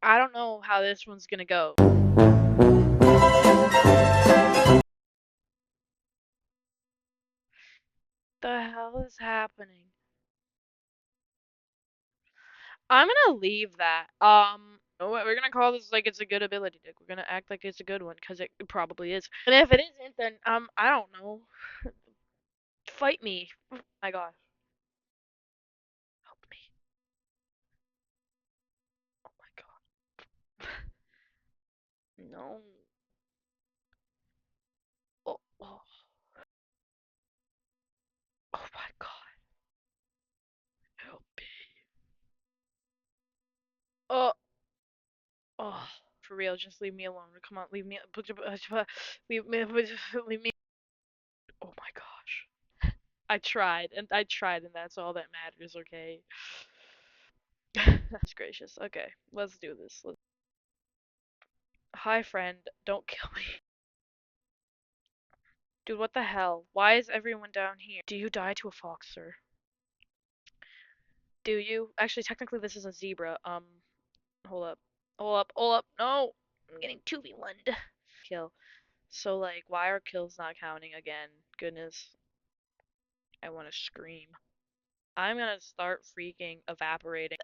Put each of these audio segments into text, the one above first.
I don't know how this one's gonna go. The hell is happening? I'm gonna leave that. We're gonna call this like it's a good ability deck. We're gonna act like it's a good one because it probably is. And if it isn't, then I don't know. Fight me. Oh my gosh, help me. Oh my god. No. Oh, oh, oh my god. Help me. Oh, oh. For real, just leave me alone. Come on, leave me. Leave me. Leave me. Oh my gosh. I tried, and that's all that matters. Okay. That's gracious. Okay, let's do this. Hi, friend. Don't kill me. Dude, what the hell? Why is everyone down here? Do you die to a fox, sir? Do you? Actually, technically, this is a zebra. Hold up. Hold up. Hold up. No! I'm getting 2v1'd. Kill. So, like, why are kills not counting again? Goodness. I want to scream. I'm gonna start freaking evaporating.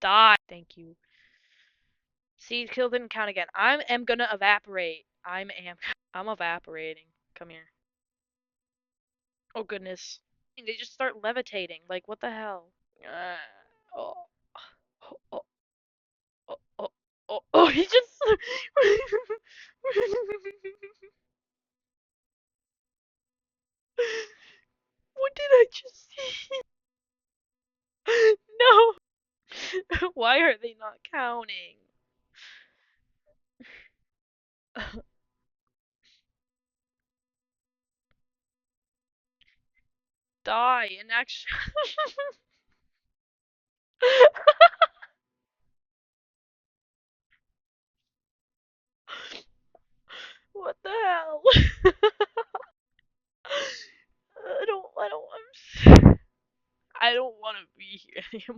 Die! Thank you. See, kill didn't count again. I am gonna evaporate. I'm evaporating. Come here. Oh goodness. They just start levitating. Like, what the hell? Oh, oh, oh, oh, oh, oh, he just. What did I just see? No! Why are they not counting? Die and actually. What the hell? I don't want to be here anymore.